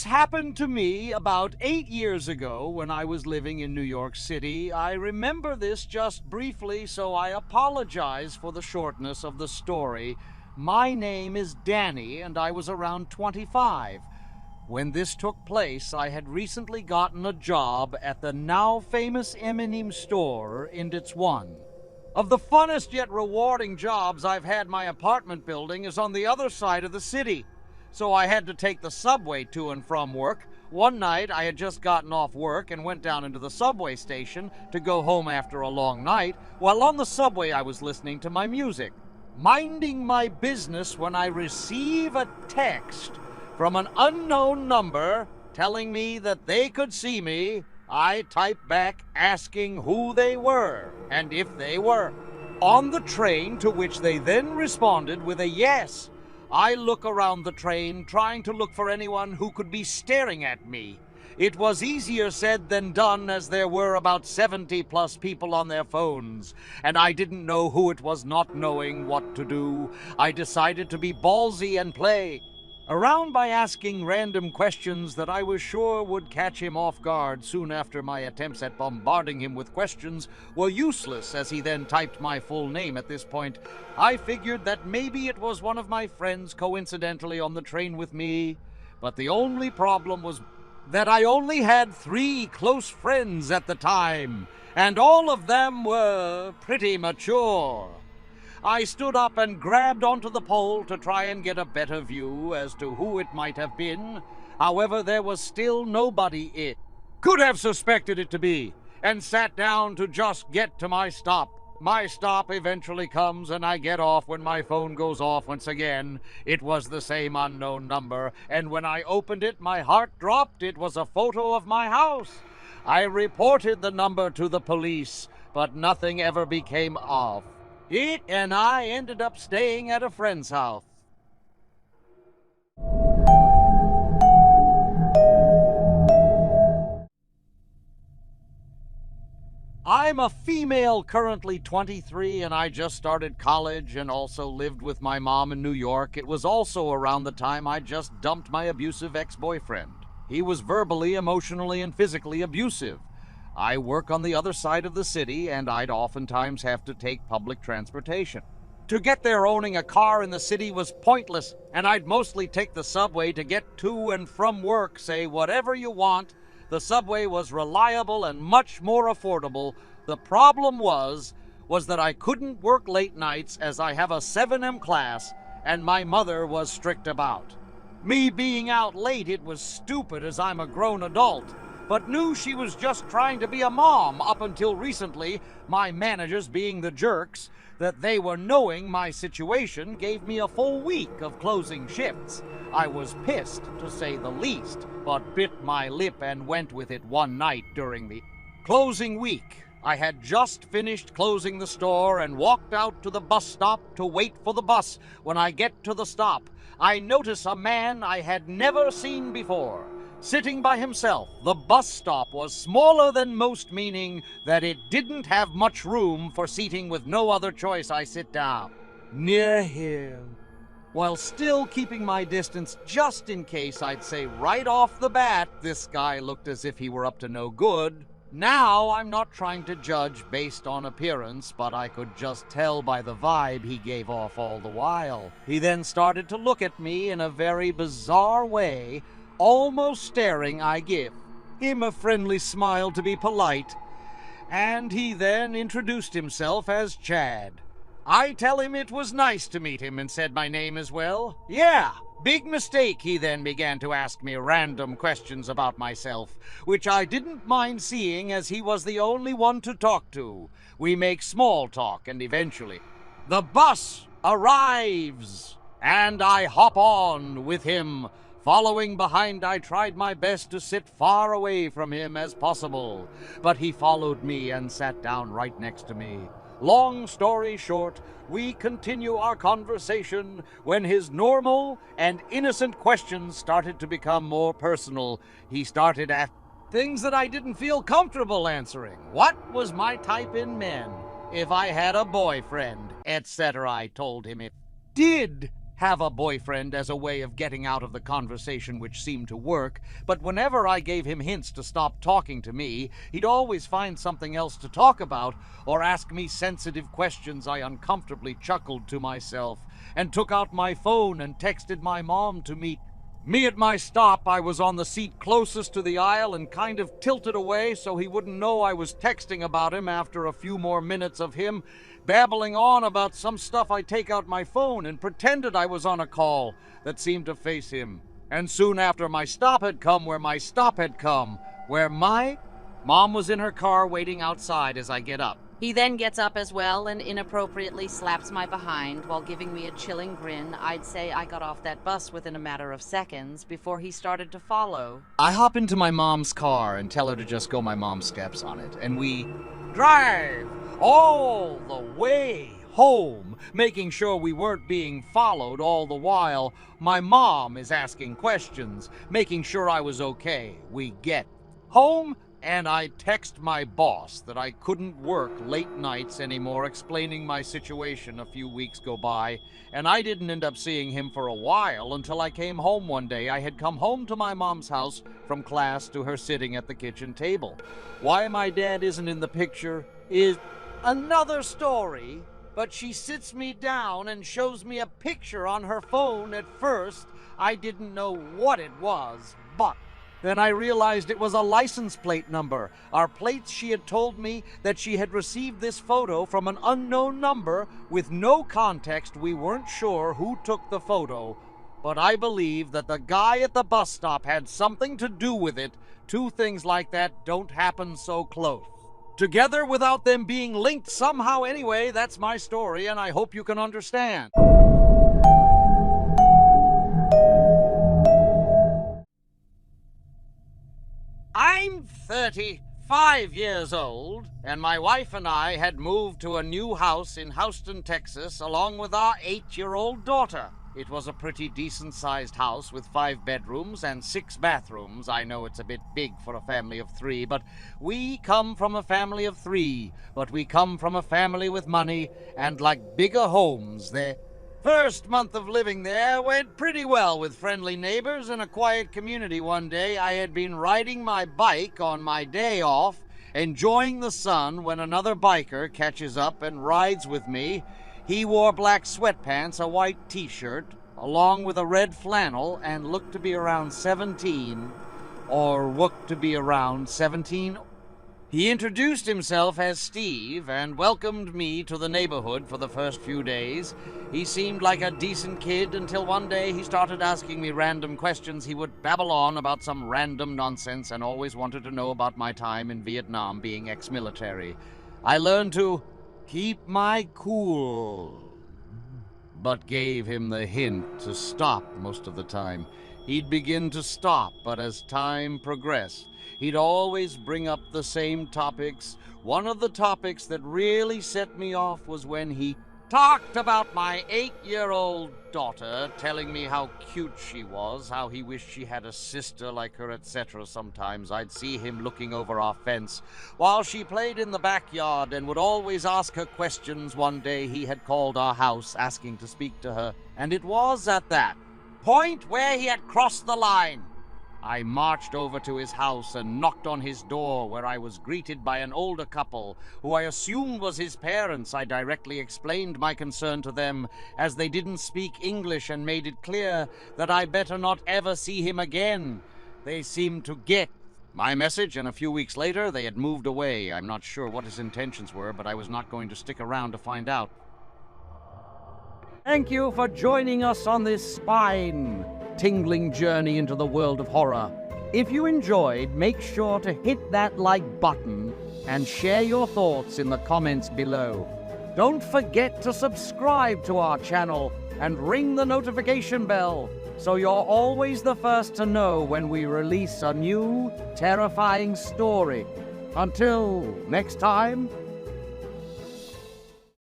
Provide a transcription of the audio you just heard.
happened to me about 8 years ago when I was living in New York City. I remember this just briefly, so I apologize for the shortness of the story. My name is Danny, and I was around 25. When this took place, I had recently gotten a job at the now famous M&M store in Inditz 1. Of the funnest yet rewarding jobs I've had, my apartment building is on the other side of the city, so I had to take the subway to and from work. One night, I had just gotten off work and went down into the subway station to go home after a long night. While on the subway, I was listening to my music, minding my business, when I receive a text from an unknown number telling me that they could see me. I typed back asking who they were and if they were on the train, to which they then responded with a yes. I look around the train, trying to look for anyone who could be staring at me. It was easier said than done, as there were about 70 plus people on their phones, and I didn't know who it was. Not knowing what to do, I decided to be ballsy and play around by asking random questions that I was sure would catch him off guard. Soon after, my attempts at bombarding him with questions were useless, as he then typed my full name. At this point, I figured that maybe it was one of my friends coincidentally on the train with me, but the only problem was that I only had 3 close friends at the time, and all of them were pretty mature. I stood up and grabbed onto the pole to try and get a better view as to who it might have been. However, there was still nobody it could have suspected it to be, and sat down to just get to my stop. My stop eventually comes, and I get off when my phone goes off once again. It was the same unknown number, and when I opened it, my heart dropped. It was a photo of my house. I reported the number to the police, but nothing ever became of it, and I ended up staying at a friend's house. I'm a female, currently 23, and I just started college and also lived with my mom in New York. It was also around the time I just dumped my abusive ex-boyfriend. He was verbally, emotionally, and physically abusive. I work on the other side of the city, and I'd oftentimes have to take public transportation. To get there, owning a car in the city was pointless, and I'd mostly take the subway to get to and from work. Say whatever you want, the subway was reliable and much more affordable. The problem was that I couldn't work late nights, as I have a 7M class, and my mother was strict about me being out late. It was stupid, as I'm a grown adult, but knew she was just trying to be a mom. Up until recently, my managers, being the jerks that they were, knowing my situation, gave me a full week of closing shifts. I was pissed, to say the least, but bit my lip and went with it. One night during the closing week, I had just finished closing the store and walked out to the bus stop to wait for the bus. When I get to the stop, I notice a man I had never seen before, sitting by himself. The bus stop was smaller than most, meaning that it didn't have much room for seating. With no other choice, I sit down near him, while still keeping my distance, just in case. I'd say right off the bat, this guy looked as if he were up to no good. Now, I'm not trying to judge based on appearance, but I could just tell by the vibe he gave off all the while. He then started to look at me in a very bizarre way, almost staring. I give him a friendly smile to be polite, and he then introduced himself as Chad. I tell him it was nice to meet him and said my name as well. Yeah, big mistake. He then began to ask me random questions about myself, which I didn't mind seeing, as he was the only one to talk to. We make small talk, and eventually the bus arrives, and I hop on with him. Following behind, I tried my best to sit far away from him as possible, but he followed me and sat down right next to me. Long story short, we continue our conversation when his normal and innocent questions started to become more personal. He started at things that I didn't feel comfortable answering. What was my type in men? If I had a boyfriend, etc. I told him it did. have a boyfriend as a way of getting out of the conversation, which seemed to work, but whenever I gave him hints to stop talking to me, he'd always find something else to talk about or ask me sensitive questions. I uncomfortably chuckled to myself and took out my phone and texted my mom to meet me at my stop. I was on the seat closest to the aisle and kind of tilted away so he wouldn't know I was texting about him. After a few more minutes of him babbling on about some stuff, I take out my phone and pretended I was on a call that seemed to face him. And soon after, my stop had come where my stop had come, where my mom was in her car waiting outside as I get up. He then gets up as well and inappropriately slaps my behind while giving me a chilling grin. I'd say I got off that bus within a matter of seconds before he started to follow. I hop into my mom's car and tell her to just go my mom's steps on it, and we drive all the way home, making sure we weren't being followed all the while. My mom is asking questions, making sure I was okay. We get home, and I text my boss that I couldn't work late nights anymore, explaining my situation. A few weeks go by, and I didn't end up seeing him for a while until I came home one day. I had come home to my mom's house from class to her sitting at the kitchen table. Why my dad isn't in the picture is another story, but she sits me down and shows me a picture on her phone. At first, I didn't know what it was, but then I realized it was a license plate number. Our plates, she had told me that she had received this photo from an unknown number with no context. We weren't sure who took the photo, but I believe that the guy at the bus stop had something to do with it. Two things like that don't happen so close together without them being linked somehow. Anyway, that's my story, and I hope you can understand. I'm 35 years old, and my wife and I had moved to a new house in Houston, Texas, along with our 8-year-old daughter. It was a pretty decent-sized house with 5 bedrooms and 6 bathrooms. I know it's a bit big for a family of 3, but we come from a family of 3. But we come from a family with money and like bigger homes. The first month of living there went pretty well with friendly neighbors and a quiet community. One day I had been riding my bike on my day off, enjoying the sun, when another biker catches up and rides with me. He wore black sweatpants, a white t-shirt, along with a red flannel, and looked to be around 17, or looked to be around 17. He introduced himself as Steve and welcomed me to the neighborhood for the first few days. He seemed like a decent kid until one day he started asking me random questions. He would babble on about some random nonsense and always wanted to know about my time in Vietnam, being ex-military. I learned to keep my cool, but gave him the hint to stop most of the time. He'd begin to stop, but as time progressed, he'd always bring up the same topics. One of the topics that really set me off was when he talked about my 8-year-old daughter, telling me how cute she was, how he wished she had a sister like her, etc. Sometimes I'd see him looking over our fence while she played in the backyard and would always ask her questions. One day he had called our house asking to speak to her, and it was at that point where he had crossed the line. I marched over to his house and knocked on his door, where I was greeted by an older couple, who I assumed was his parents. I directly explained my concern to them, as they didn't speak English, and made it clear that I better not ever see him again. They seemed to get my message, and a few weeks later they had moved away. I'm not sure what his intentions were, but I was not going to stick around to find out. Thank you for joining us on this spine-tingling journey into the world of horror. If you enjoyed, make sure to hit that like button and share your thoughts in the comments below. Don't forget to subscribe to our channel and ring the notification bell so you're always the first to know when we release a new, terrifying story. Until next time,